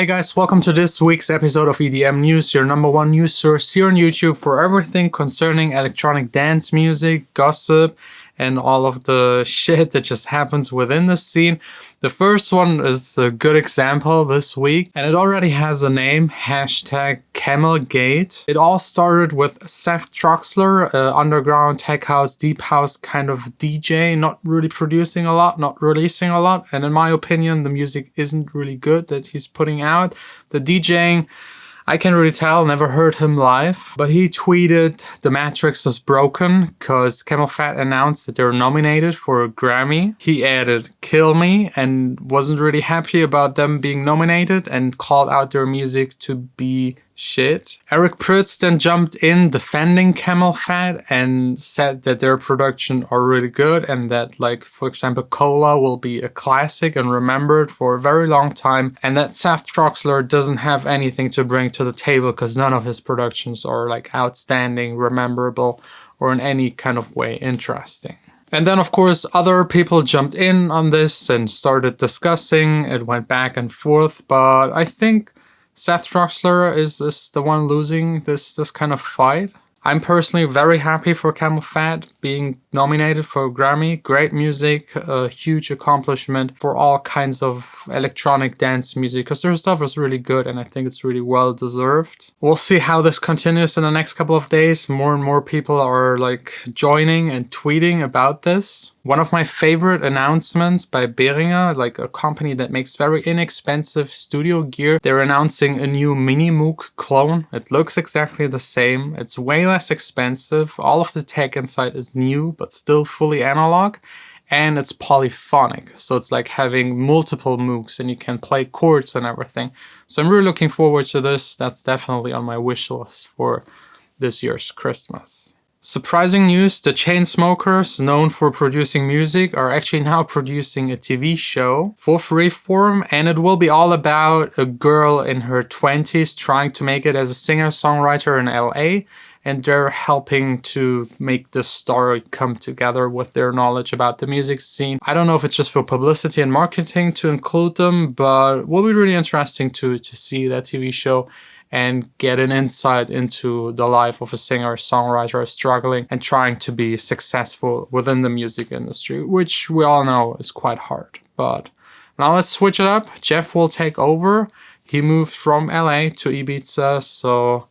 Hey guys, welcome to this week's episode of EDM News, your number one news source here on YouTube for everything concerning electronic dance music, gossip, and all of the shit that just happens within the scene. The first one is a good example this week, and it already has a name, #Camelgate. It all started with Seth Troxler, underground tech house, deep house kind of DJ, not really producing a lot, not releasing a lot, and in my opinion, the music isn't really good that he's putting out. The DJing, I can't really tell, never heard him live, but he tweeted the Matrix is broken because Camelphat announced that they're nominated for a Grammy. He added kill me and wasn't really happy about them being nominated and called out their music to be shit. Prydz then jumped in defending Camelphat and said that their production are really good and that, like, for example, Cola will be a classic and remembered for a very long time, and that Seth Troxler doesn't have anything to bring to the table because none of his productions are like outstanding, rememberable, or in any kind of way interesting. And then, of course, other people jumped in on this and started discussing. It went back and forth, but I think Seth Troxler is the one losing this kind of fight. I'm personally very happy for Camelphat being nominated for a Grammy. Great music, a huge accomplishment for all kinds of electronic dance music because their stuff is really good and I think it's really well deserved. We'll see how this continues in the next couple of days. More and more people are like joining and tweeting about this. One of my favorite announcements by Behringer, like a company that makes very inexpensive studio gear, they're announcing a new Mini Moog clone. It looks exactly the same. It's way less expensive. All of the tech inside is new, but still fully analog. And it's polyphonic. So it's like having multiple Moogs and you can play chords and everything. So I'm really looking forward to this. That's definitely on my wish list for this year's Christmas. Surprising news, the Chainsmokers, known for producing music, are actually now producing a TV show for Freeform, and it will be all about a girl in her 20s trying to make it as a singer-songwriter in LA, and they're helping to make the story come together with their knowledge about the music scene. I don't know if it's just for publicity and marketing to include them, but it will be really interesting to see that TV show and get an insight into the life of a singer-songwriter struggling and trying to be successful within the music industry, which we all know is quite hard. But now let's switch it up. Jeff will take over. He moved from LA to Ibiza, so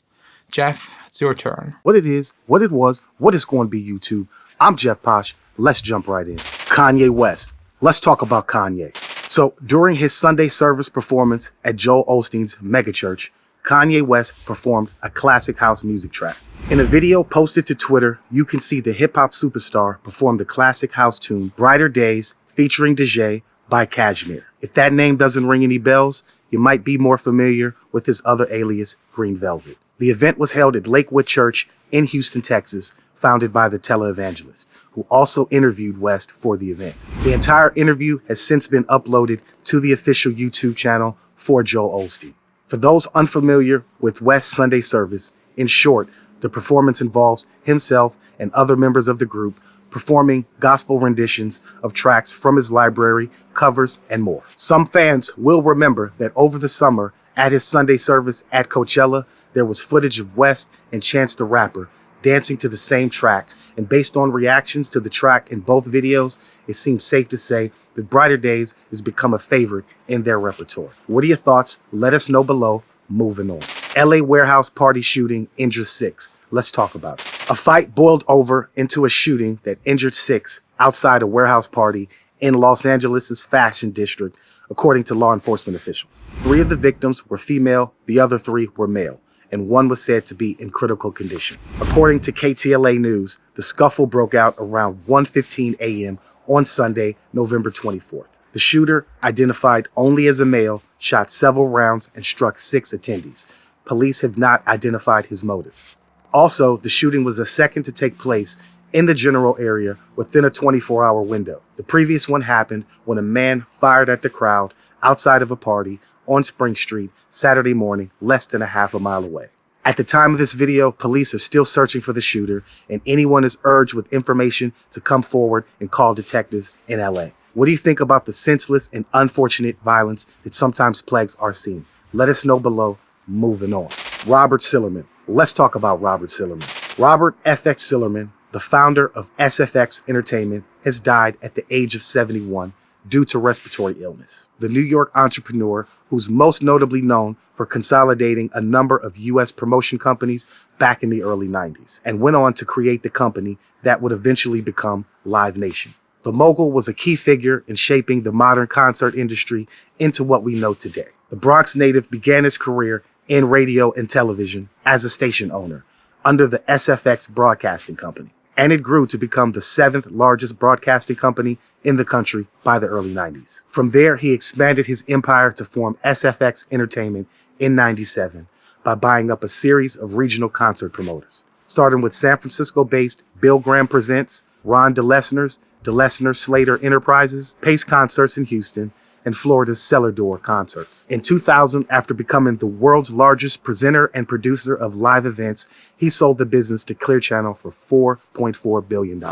Jeff, it's your turn. What it is, what it was, what it's going to be, YouTube. I'm Jeff POSH. Let's jump right in. Kanye West. Let's talk about Kanye. So during his Sunday service performance at Joel Osteen's megachurch, Kanye West performed a classic house music track. In a video posted to Twitter, you can see the hip-hop superstar perform the classic house tune Brighter Days featuring DJ by Kashmir. If that name doesn't ring any bells, you might be more familiar with his other alias, Green Velvet. The event was held at Lakewood Church in Houston, Texas, founded by the televangelist, who also interviewed West for the event. The entire interview has since been uploaded to the official YouTube channel for Joel Osteen. For those unfamiliar with West's Sunday service, in short, the performance involves himself and other members of the group performing gospel renditions of tracks from his library, covers, and more. Some fans will remember that over the summer at his Sunday service at Coachella, there was footage of West and Chance the Rapper dancing to the same track, and based on reactions to the track in both videos, it seems safe to say that Brighter Days has become a favorite in their repertoire. What are your thoughts? Let us know below. Moving on. LA warehouse party shooting injures 6. Let's talk about it. A fight boiled over into a shooting that injured 6 outside a warehouse party in Los Angeles' fashion district, according to law enforcement officials. 3 of the victims were female, the other 3 were male, and 1 was said to be in critical condition. According to KTLA News, the scuffle broke out around 1:15 a.m. on Sunday, November 24th. The shooter, identified only as a male, shot several rounds and struck 6 attendees. Police have not identified his motives. Also, the shooting was the second to take place in the general area within a 24-hour window. The previous one happened when a man fired at the crowd outside of a party on Spring Street Saturday morning, less than a half a mile away. At the time of this video, police are still searching for the shooter, and anyone is urged with information to come forward and call detectives in LA. What do you think about the senseless and unfortunate violence that sometimes plagues our scene? Let us know below. Moving on. Robert Sillerman. Let's talk about Robert Sillerman. Robert FX Sillerman, the founder of SFX Entertainment, has died at the age of 71 due to respiratory illness. The New York entrepreneur, who's most notably known for consolidating a number of U.S. promotion companies back in the early 90s, and went on to create the company that would eventually become Live Nation. The mogul was a key figure in shaping the modern concert industry into what we know today. The Bronx native began his career in radio and television as a station owner under the SFX Broadcasting Company, and it grew to become the 7th largest broadcasting company in the country by the early 90s. From there, he expanded his empire to form SFX Entertainment in 97 by buying up a series of regional concert promoters, starting with San Francisco-based Bill Graham Presents, Ron DeLessner's DeLessner Slater Enterprises, Pace Concerts in Houston, and Florida's Cellar Door Concerts. In 2000, after becoming the world's largest presenter and producer of live events, he sold the business to Clear Channel for $4.4 billion.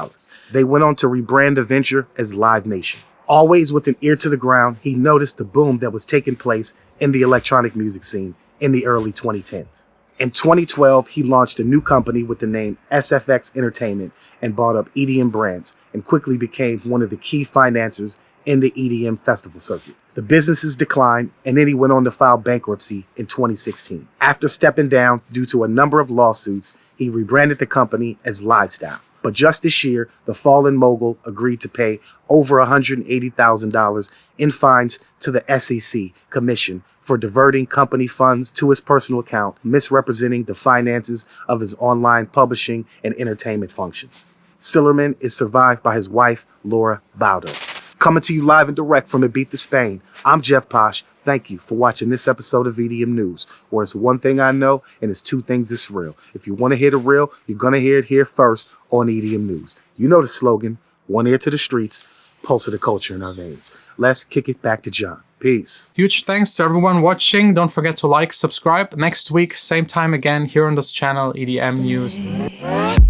They went on to rebrand the venture as Live Nation. Always with an ear to the ground, he noticed the boom that was taking place in the electronic music scene in the early 2010s. In 2012, he launched a new company with the name SFX Entertainment and bought up EDM brands and quickly became one of the key financiers in the EDM festival circuit. The businesses declined, and then he went on to file bankruptcy in 2016. After stepping down due to a number of lawsuits, he rebranded the company as Lifestyle. But just this year, the fallen mogul agreed to pay over $180,000 in fines to the SEC Commission for diverting company funds to his personal account, misrepresenting the finances of his online publishing and entertainment functions. Sillerman is survived by his wife, Laura Baudo. Coming to you live and direct from Ibiza, Spain, I'm Jeff Posh. Thank you for watching this episode of EDM News, where it's one thing I know and it's two things that's real. If you want to hear the real, you're going to hear it here first on EDM News. You know the slogan, one ear to the streets, pulse of the culture in our veins. Let's kick it back to John. Peace. Huge thanks to everyone watching. Don't forget to like, subscribe. Next week, same time again here on this channel, EDM News.